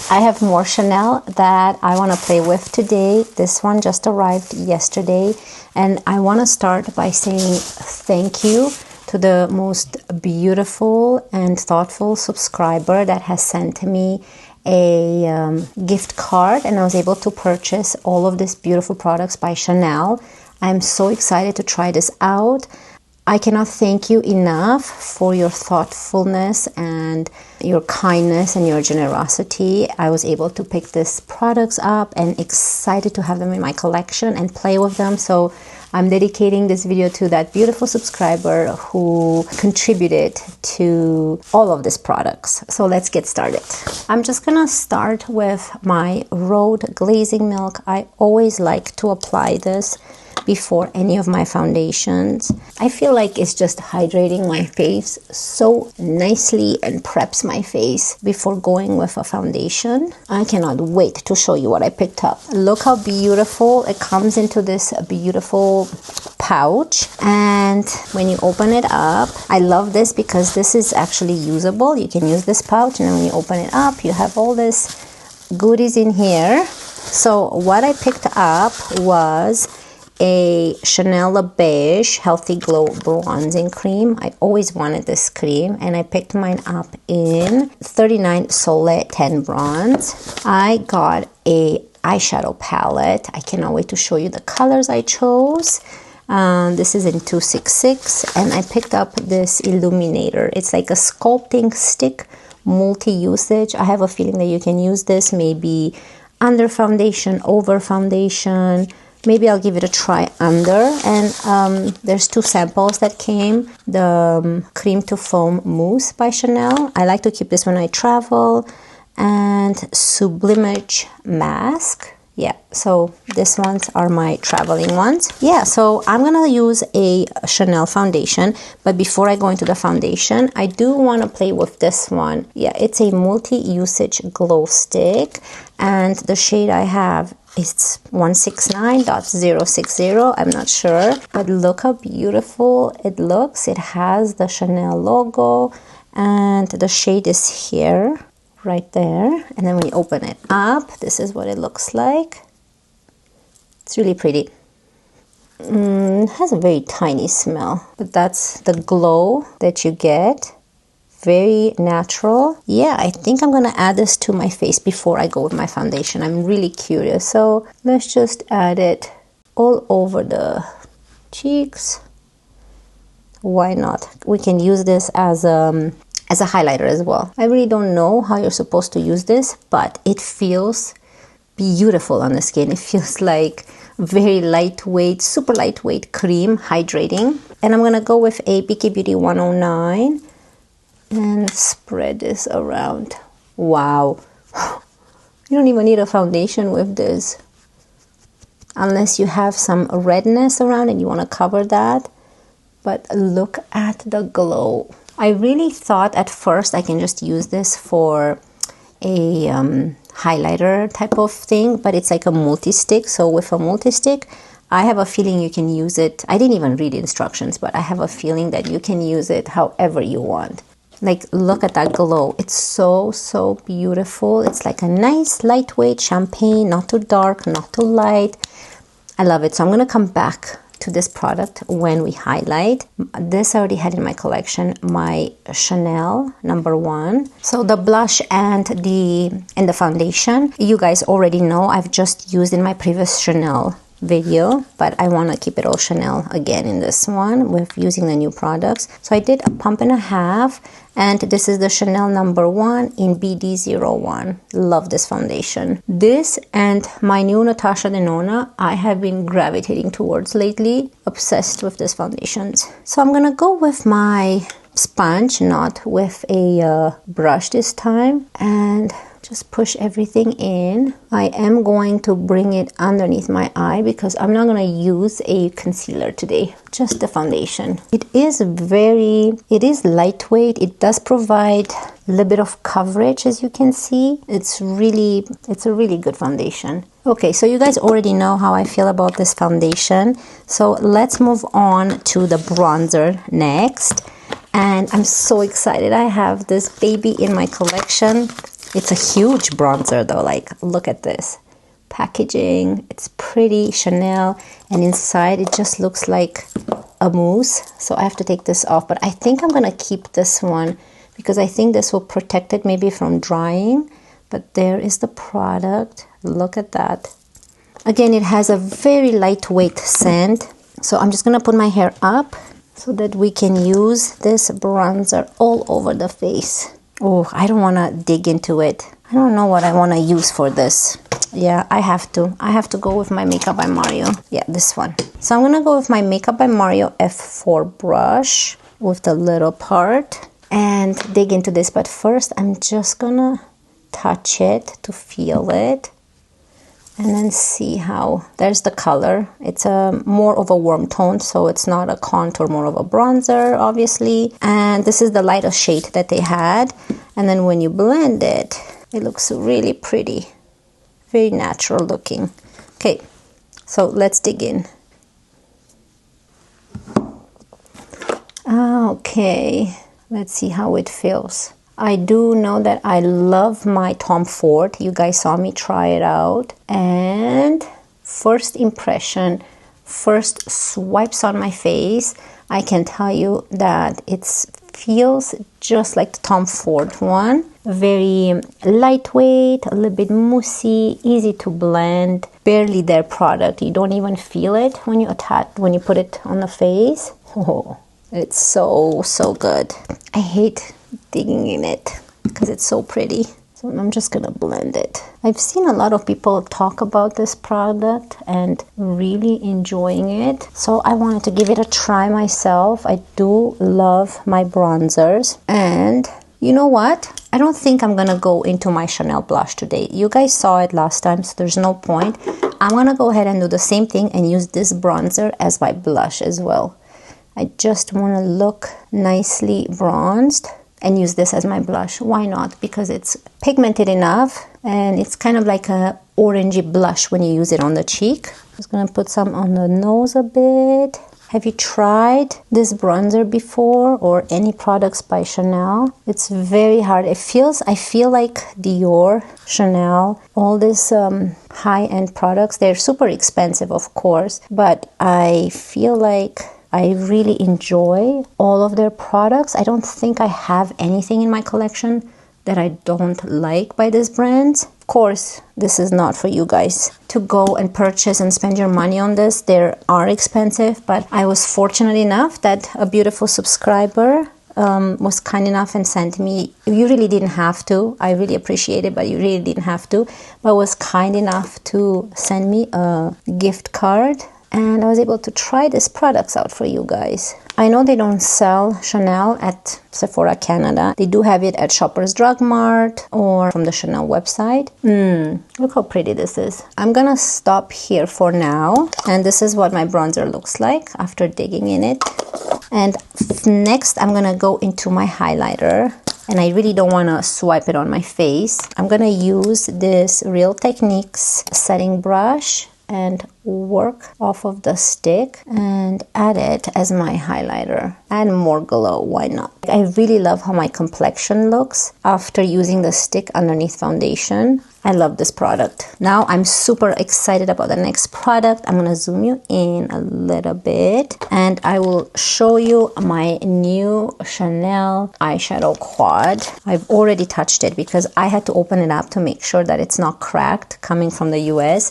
I have more Chanel that I want to play with today. This one just arrived yesterday, and I want to start by saying thank you to the most beautiful and thoughtful subscriber that has sent me a gift card, and I was able to purchase all of these beautiful products by Chanel. I'm so excited to try this out. I cannot thank you enough for your thoughtfulness and your kindness and your generosity. I was able to pick these products up and excited to have them in my collection and play with them. So I'm dedicating this video to that beautiful subscriber who contributed to all of these products. So let's get started. I'm just gonna start with my Rhode glazing milk. I always like to apply this before any of my foundations. I feel like it's just hydrating my face so nicely and preps my face before going with a foundation. I cannot wait to show you what I picked up. Look how beautiful it comes into this beautiful pouch, and when you open it up, I love this because this is actually usable. You can use this pouch, and then when you open it up, you have all this goodies in here. So what I picked up was a Chanel Beige Healthy Glow Bronzing Cream. I always wanted this cream, and I picked mine up in 39 Soleil 10 Bronze. I got a eyeshadow palette. I cannot wait to show you the colors I chose. This is in 266, and I picked up this illuminator. It's like a sculpting stick, multi-usage. I have a feeling that you can use this maybe under foundation, over foundation. Maybe I'll give it a try under. And there's two samples that came. The Cream to Foam Mousse by Chanel. I like to keep this when I travel. And Sublimage Mask. Yeah, so these ones are my traveling ones. Yeah, so I'm gonna use a Chanel foundation, but before I go into the foundation, I do want to play with this one. Yeah, it's a multi-usage glow stick, and the shade I have is 169.060. I'm not sure, but look how beautiful it looks. It has the Chanel logo, and the shade is here. Right there, and then when you open it up, this is what it looks like. It's really pretty. It has a very tiny smell, but that's the glow that you get. Very natural. Yeah, I think I'm gonna add this to my face before I go with my foundation. I'm really curious, so let's just add it all over the cheeks. Why not? We can use this as a highlighter as well. I really don't know how you're supposed to use this, but it feels beautiful on the skin. It feels like very lightweight, super lightweight cream, hydrating. And I'm gonna go with a BK Beauty 109 and spread this around. Wow. You don't even need a foundation with this, unless you have some redness around and you wanna cover that. But look at the glow. I really thought at first I can just use this for a highlighter type of thing, but it's like a multi-stick. So with a multi-stick, I have a feeling you can use it. I didn't even read the instructions, but I have a feeling that you can use it however you want. Like, look at that glow. It's so, so beautiful. It's like a nice lightweight champagne, not too dark, not too light. I love it. So I'm going to come back to this product when we highlight. This I already had in my collection, my Chanel #1. So the blush and the foundation, you guys already know I've just used in my previous Chanel video, but I want to keep it all Chanel again in this one with using the new products. So I did a pump and a half, and this is the Chanel #1 in BD01. Love this foundation. This and my new Natasha Denona, I have been gravitating towards lately. Obsessed with these foundations. So I'm gonna go with my sponge, not with a brush this time, and just push everything in. I am going to bring it underneath my eye because I'm not going to use a concealer today, just the foundation. It is lightweight. It does provide a little bit of coverage, as you can see. It's a really good foundation. Okay, so you guys already know how I feel about this foundation. So let's move on to the bronzer next. And I'm so excited. I have this baby in my collection. It's a huge bronzer though. Like, look at this packaging. It's pretty Chanel, and inside it just looks like a mousse. So I have to take this off, but I think I'm gonna keep this one because I think this will protect it maybe from drying. But there is the product. Look at that. Again, it has a very lightweight scent. So I'm just gonna put my hair up so that we can use this bronzer all over the face. Oh, I don't want to dig into it. I don't know what I want to use for this. Yeah, I have to go with my Makeup by Mario. Yeah, this one. So I'm gonna go with my Makeup by Mario F4 brush with the little part and dig into this. But first, I'm just gonna touch it to feel it. And then see how, there's the color. It's a more of a warm tone, so it's not a contour, more of a bronzer, obviously. And this is the lightest shade that they had. And then when you blend it, it looks really pretty. Very natural looking. Okay, so let's dig in. Okay, let's see how it feels. I do know that I love my Tom Ford. You guys saw me try it out. And first impression, first swipes on my face, I can tell you that it feels just like the Tom Ford one. Very lightweight, a little bit moussey, easy to blend, barely their product. You don't even feel it when you put it on the face. Oh, it's so good. I hate digging in it because it's so pretty. So I'm just gonna blend it. I've seen a lot of people talk about this product and really enjoying it. So I wanted to give it a try myself. I do love my bronzers. And you know what? I don't think I'm gonna go into my Chanel blush today. You guys saw it last time, so there's no point. I'm gonna go ahead and do the same thing and use this bronzer as my blush as well. I just wanna look nicely bronzed and use this as my blush. Why not? Because it's pigmented enough and it's kind of like a orangey blush when you use it on the cheek. Just gonna put some on the nose a bit. Have you tried this bronzer before or any products by Chanel? It's very hard. I feel like Dior, Chanel, all these high-end products, they're super expensive, of course, but I feel like I really enjoy all of their products. I don't think I have anything in my collection that I don't like by these brands. Of course, this is not for you guys to go and purchase and spend your money on this. They are expensive, but I was fortunate enough that a beautiful subscriber was kind enough and sent me, you really didn't have to, I really appreciate it, but you really didn't have to, but was kind enough to send me a gift card. And I was able to try these products out for you guys. I know they don't sell Chanel at Sephora Canada. They do have it at Shoppers Drug Mart or from the Chanel website. Look how pretty this is. I'm gonna stop here for now. And this is what my bronzer looks like after digging in it. And next, I'm gonna go into my highlighter. And I really don't want to swipe it on my face. I'm gonna use this Real Techniques setting brush and work off of the stick and add it as my highlighter. Add more glow, why not? I really love how my complexion looks after using the stick underneath foundation. I love this product. Now I'm super excited about the next product. I'm gonna zoom you in a little bit and I will show you my new Chanel eyeshadow quad. I've already touched it because I had to open it up to make sure that it's not cracked coming from the US.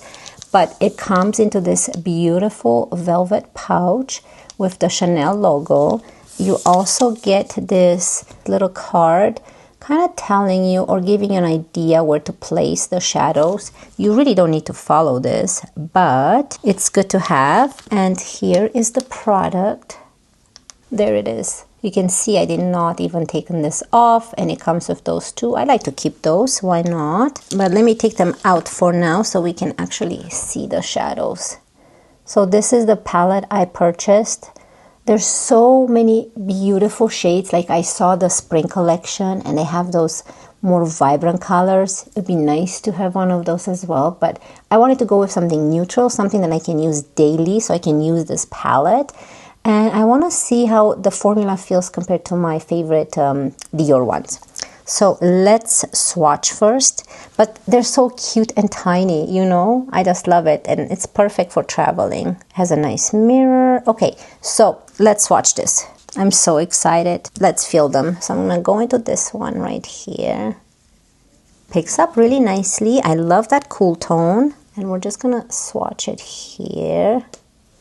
But it comes into this beautiful velvet pouch with the Chanel logo. You also get this little card kind of telling you or giving you an idea where to place the shadows. You really don't need to follow this, but it's good to have. And here is the product. There it is. You can see I did not even take this off and it comes with those two. I like to keep those, why not? But let me take them out for now so we can actually see the shadows. So this is the palette I purchased. There's so many beautiful shades. Like I saw the spring collection and they have those more vibrant colors. It'd be nice to have one of those as well. But I wanted to go with something neutral, something that I can use daily so I can use this palette. And I want to see how the formula feels compared to my favorite Dior ones. So let's swatch first. But they're so cute and tiny, you know? I just love it. And it's perfect for traveling. Has a nice mirror. Okay, so let's swatch this. I'm so excited. Let's feel them. So I'm going to go into this one right here. Picks up really nicely. I love that cool tone. And we're just going to swatch it here.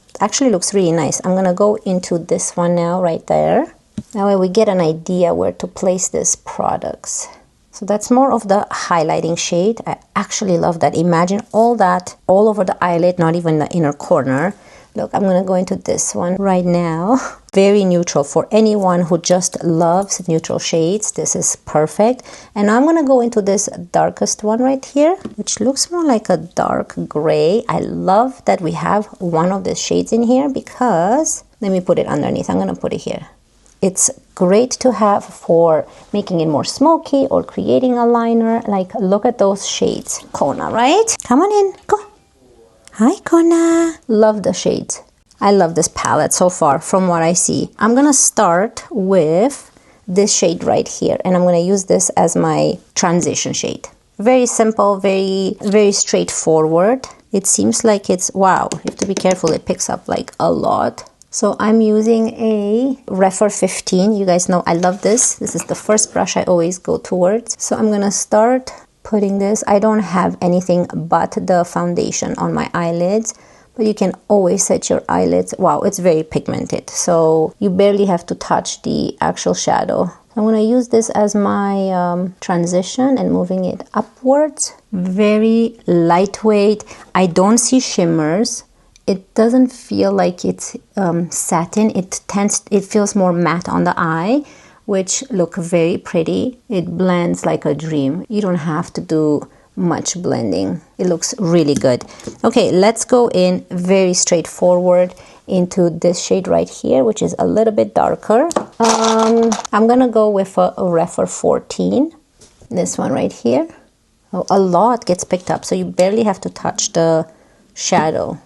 It actually looks really nice. I'm going to go into this one now right there. That way we get an idea where to place these products. So that's more of the highlighting shade. I actually love that. Imagine all that all over the eyelid, not even the inner corner. Look, I'm going to go into this one right now. Very neutral for anyone who just loves neutral shades. This is perfect. And I'm going to go into this darkest one right here, which looks more like a dark gray. I love that we have one of the shades in here because, let me put it underneath. I'm going to put it here. It's great to have for making it more smoky or creating a liner. Like, look at those shades. Kona, right? Come on in. Go. Hi, Kona. Love the shades. I love this palette so far from what I see. I'm going to start with this shade right here. And I'm going to use this as my transition shade. Very simple, very straightforward. It seems like it's, wow, you have to be careful. It picks up like a lot. So I'm using a Refer 15. You guys know I love this. This is the first brush I always go towards. So I'm going to start putting this. I don't have anything but the foundation on my eyelids, but you can always set your eyelids. Wow, it's very pigmented. So you barely have to touch the actual shadow. I'm going to use this as my transition and moving it upwards. Very lightweight. I don't see shimmers. It doesn't feel like it's satin. It feels more matte on the eye, which look very pretty. It blends like a dream. You don't have to do much blending. It looks really good. Okay, let's go in very straightforward into this shade right here, which is a little bit darker. I'm gonna go with a Refer 14. This one right here. Oh, a lot gets picked up, so you barely have to touch the shadow.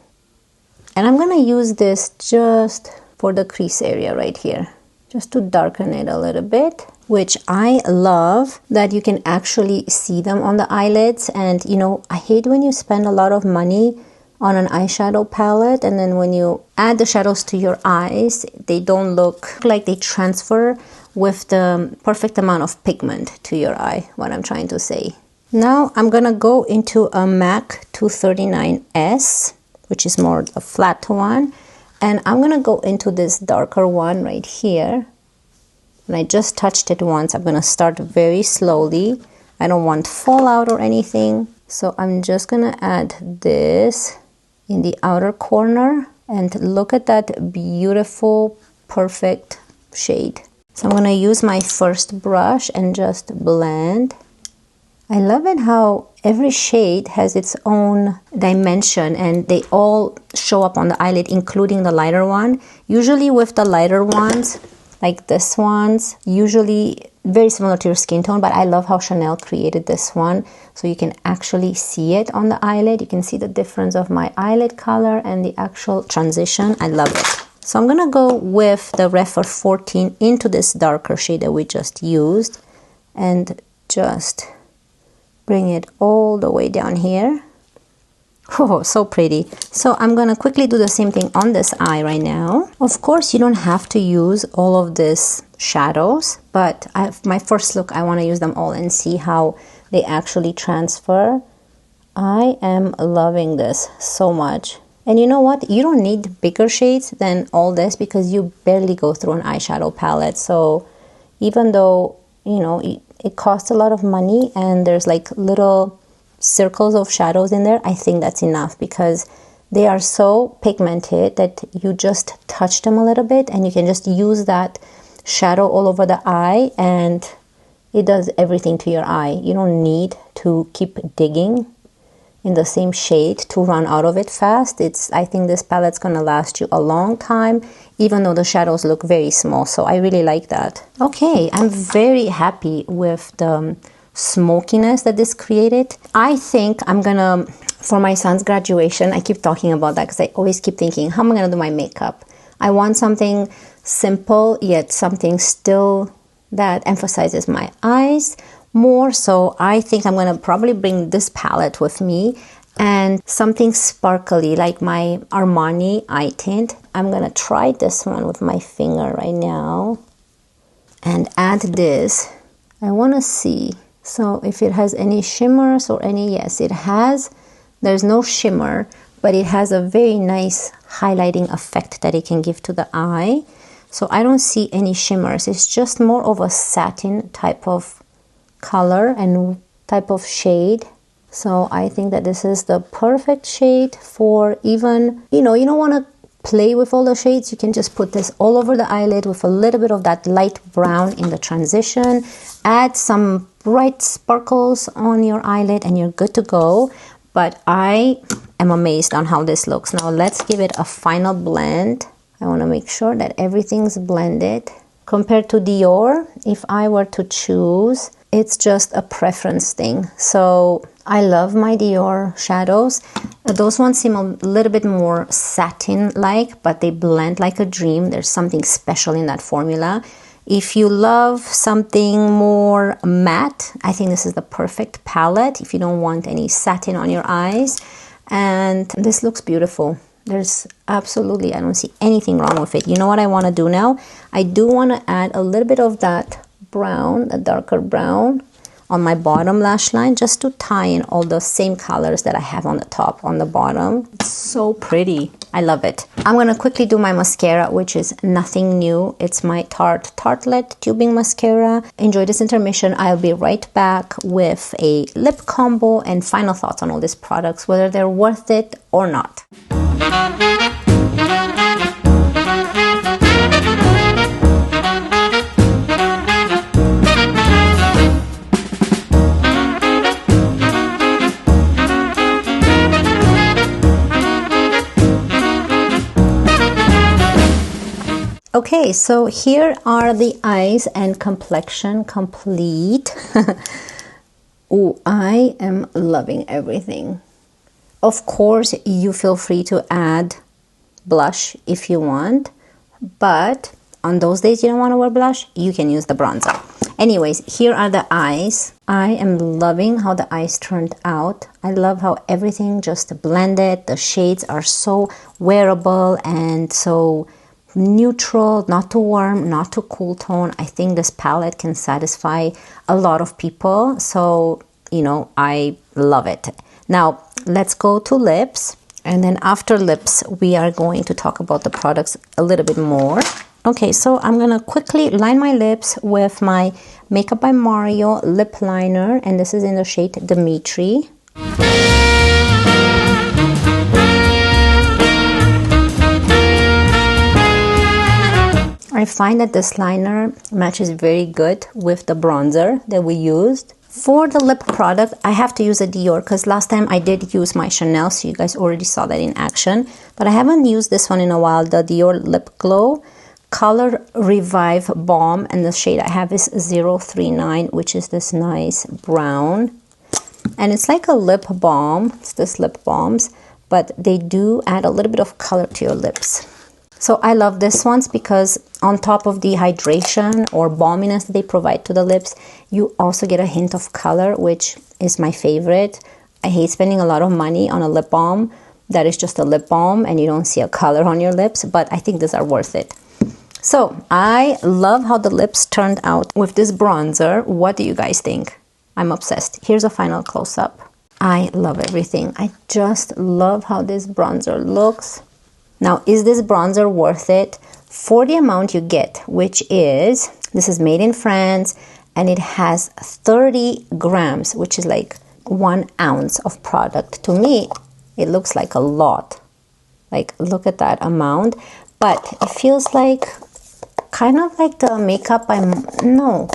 And I'm going to use this just for the crease area right here, just to darken it a little bit, which I love that you can actually see them on the eyelids. And, you know, I hate when you spend a lot of money on an eyeshadow palette and then when you add the shadows to your eyes, they don't look like they transfer with the perfect amount of pigment to your eye, what I'm trying to say. Now I'm going to go into a MAC 239S. Which is more a flat one. And I'm going to go into this darker one right here. And I just touched it once. I'm going to start very slowly. I don't want fallout or anything. So I'm just going to add this in the outer corner. And look at that beautiful, perfect shade. So I'm going to use my first brush and just blend. I love it how every shade has its own dimension and they all show up on the eyelid, including the lighter one. Usually with the lighter ones, like this one's, usually very similar to your skin tone, but I love how Chanel created this one. So you can actually see it on the eyelid. You can see the difference of my eyelid color and the actual transition. I love it. So I'm going to go with the Refer 14 into this darker shade that we just used and just bring it all the way down here. Oh, so pretty. So I'm gonna quickly do the same thing on this eye right now. Of course, you don't have to use all of these shadows, but my first look, I want to use them all and see how they actually transfer. I am loving this so much. And you know what? You don't need bigger shades than all this because you barely go through an eyeshadow palette. So even though, you know, it costs a lot of money and there's like little circles of shadows in there, I think that's enough because they are so pigmented that you just touch them a little bit and you can just use that shadow all over the eye and it does everything to your eye. You don't need to keep digging in the same shade to run out of it fast. I think this palette's gonna last you a long time, even though the shadows look very small. So I really like that. Okay, I'm very happy with the smokiness that this created. I think I'm gonna, for my son's graduation, I keep talking about that because I always keep thinking, how am I gonna do my makeup? I want something simple, yet something still that emphasizes my eyes more. So I think I'm going to probably bring this palette with me, and something sparkly like my Armani eye tint. I'm going to try this one with my finger right now and add this. I want to see. So if it has any shimmers or any, yes, it has. There's no shimmer, but it has a very nice highlighting effect that it can give to the eye. So I don't see any shimmers. It's just more of a satin type of color and type of shade. So I think that this is the perfect shade for, even, you don't want to play with all the shades. You can just put this all over the eyelid with a little bit of that light brown in the transition. Add some bright sparkles on your eyelid and you're good to go. But I am amazed on how this looks. Now let's give it a final blend. I want to make sure that everything's blended. Compared to Dior, if I were to choose, it's just a preference thing. So I love my Dior shadows. Those ones seem a little bit more satin-like, but they blend like a dream. There's something special in that formula. If you love something more matte, I think this is the perfect palette if you don't want any satin on your eyes. And this looks beautiful. There's absolutely, I don't see anything wrong with it. You know what I want to do now? I do want to add a little bit of that brown, a darker brown, on my bottom lash line, just to tie in all the same colors that I have on the top, on the bottom. It's so pretty. I love it. I'm going to quickly do my mascara, which is nothing new. It's my Tarte Tartelette Tubing Mascara. Enjoy this intermission. I'll be right back with a lip combo and final thoughts on all these products, whether they're worth it or not. Okay, so here are the eyes and complexion complete. Oh, I am loving everything. Of course, you feel free to add blush if you want, but on those days you don't want to wear blush, you can use the bronzer. Anyways, here are the eyes. I am loving how the eyes turned out. I love how everything just blended. The shades are so wearable and so neutral, not too warm, not too cool tone. I think this palette can satisfy a lot of people. So, I love it. Now, let's go to lips. And then after lips, we are going to talk about the products a little bit more. Okay, so I'm going to quickly line my lips with my Makeup by Mario lip liner. And this is in the shade Dimitri. I find that this liner matches very good with the bronzer that we used. For the lip product, I have to use a Dior because last time I did use my Chanel, so you guys already saw that in action. But I haven't used this one in a while, the Dior Lip Glow Color Revive Balm. And the shade I have is 039, which is this nice brown. And it's like a lip balm. It's this lip balms, but they do add a little bit of color to your lips. So I love this ones because on top of the hydration or balminess that they provide to the lips, you also get a hint of color, which is my favorite. I hate spending a lot of money on a lip balm that is just a lip balm and you don't see a color on your lips, but I think these are worth it. So I love how the lips turned out with this bronzer. What do you guys think? I'm obsessed. Here's a final close-up. I love everything. I just love how this bronzer looks. Now, is this bronzer worth it? For the amount you get, which is, this is made in France, and it has 30 grams, which is like 1 ounce of product. To me, it looks like a lot. Like, look at that amount. But it feels like, kind of like the makeup no.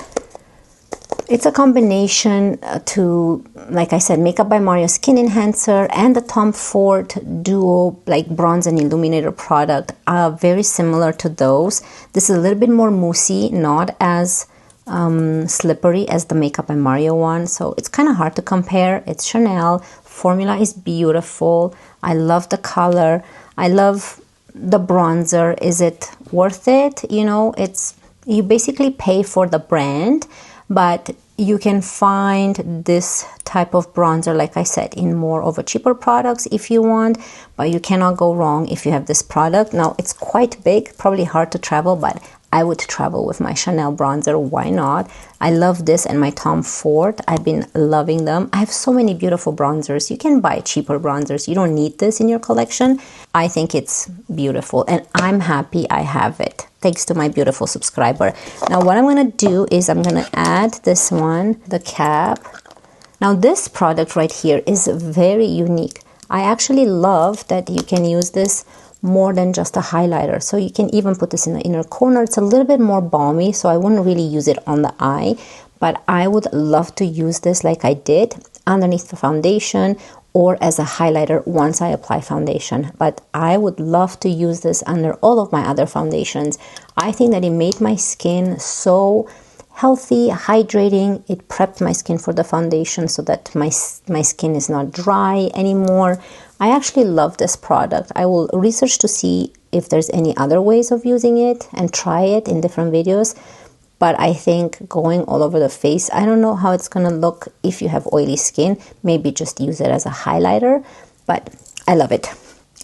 It's a combination to, like I said, Makeup by Mario Skin Enhancer and the Tom Ford Duo like Bronze and Illuminator product are very similar to those. This is a little bit more moussey, not as slippery as the Makeup by Mario one. So it's kind of hard to compare. It's Chanel. Formula is beautiful. I love the color. I love the bronzer. Is it worth it? It's You basically pay for the brand, but you can find this type of bronzer, like I said, in more of a cheaper products if you want, but you cannot go wrong if you have this product. Now, it's quite big, probably hard to travel, but I would travel with my Chanel bronzer. Why not? I love this and my Tom Ford. I've been loving them. I have so many beautiful bronzers. You can buy cheaper bronzers. You don't need this in your collection. I think it's beautiful and I'm happy I have it. Thanks to my beautiful subscriber. Now what I'm going to do is I'm going to add this one, the cap. Now this product right here is very unique. I actually love that you can use this more than just a highlighter. So you can even put this in the inner corner. It's a little bit more balmy, so I wouldn't really use it on the eye, but I would love to use this like I did underneath the foundation or as a highlighter once I apply foundation. But I would love to use this under all of my other foundations. I think that it made my skin so healthy, hydrating. It prepped my skin for the foundation so that my skin is not dry anymore. I actually love this product. I will research to see if there's any other ways of using it and try it in different videos. But I think going all over the face, I don't know how it's going to look if you have oily skin. Maybe just use it as a highlighter, but I love it.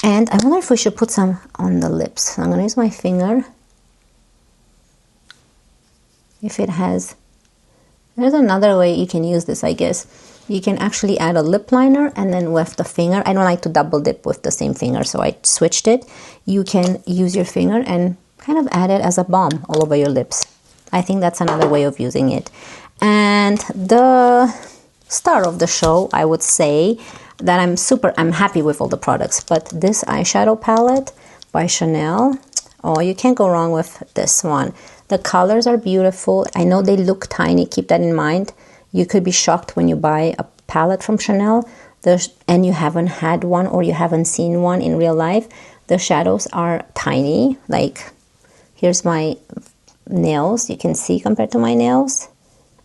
And I wonder if we should put some on the lips. So I'm going to use my finger. If it has, there's another way you can use this, I guess. You can actually add a lip liner and then with the finger, I don't like to double dip with the same finger, so I switched it. You can use your finger and kind of add it as a balm all over your lips. I think that's another way of using it. And the star of the show, I would say that I'm happy with all the products, but this eyeshadow palette by Chanel, oh, you can't go wrong with this one. The colors are beautiful. I know they look tiny. Keep that in mind. You could be shocked when you buy a palette from Chanel and you haven't had one or you haven't seen one in real life. The shadows are tiny. Like, here's my nails. You can see compared to my nails.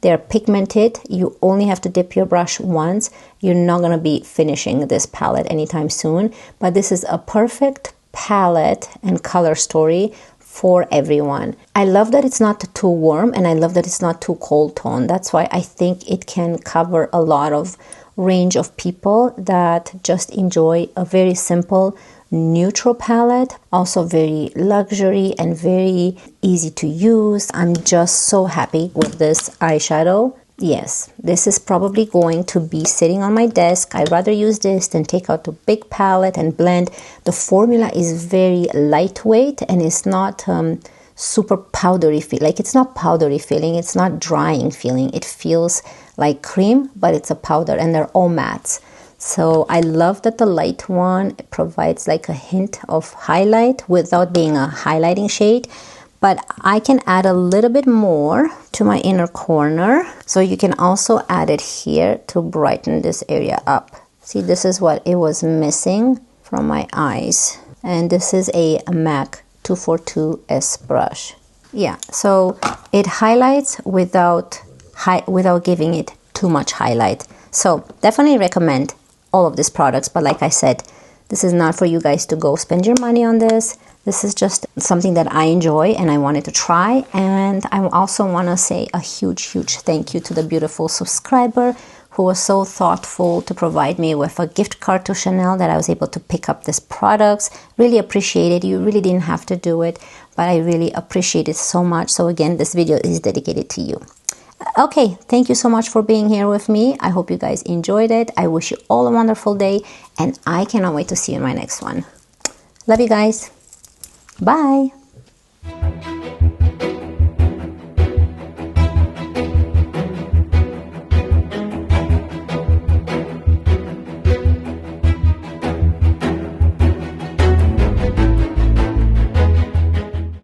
They're pigmented. You only have to dip your brush once. You're not going to be finishing this palette anytime soon. But this is a perfect palette and color story for everyone. I love that it's not too warm and I love that it's not too cold tone. That's why I think it can cover a lot of range of people that just enjoy a very simple neutral palette, also very luxury and very easy to use. I'm just so happy with this eyeshadow. Yes, this is probably going to be sitting on my desk. I'd rather use this than take out a big palette and blend. The formula is very lightweight and it's not super powdery feel. Like, it's not powdery feeling, it's not drying feeling. It feels like cream, but it's a powder and they're all mattes. So I love that the light one provides like a hint of highlight without being a highlighting shade. But I can add a little bit more to my inner corner. So you can also add it here to brighten this area up. See, this is what it was missing from my eyes. And this is a MAC 242S brush. Yeah, so it highlights without giving it too much highlight. So definitely recommend all of these products. But like I said, this is not for you guys to go spend your money on this. This is just something that I enjoy and I wanted to try. And I also want to say a huge thank you to the beautiful subscriber who was so thoughtful to provide me with a gift card to Chanel that I was able to pick up these products. Really appreciate it. You really didn't have to do it, but I really appreciate it so much. So again, this video is dedicated to you. Okay, thank you so much for being here with me. I hope you guys enjoyed it. I wish you all a wonderful day and I cannot wait to see you in my next one. Love you guys. Bye.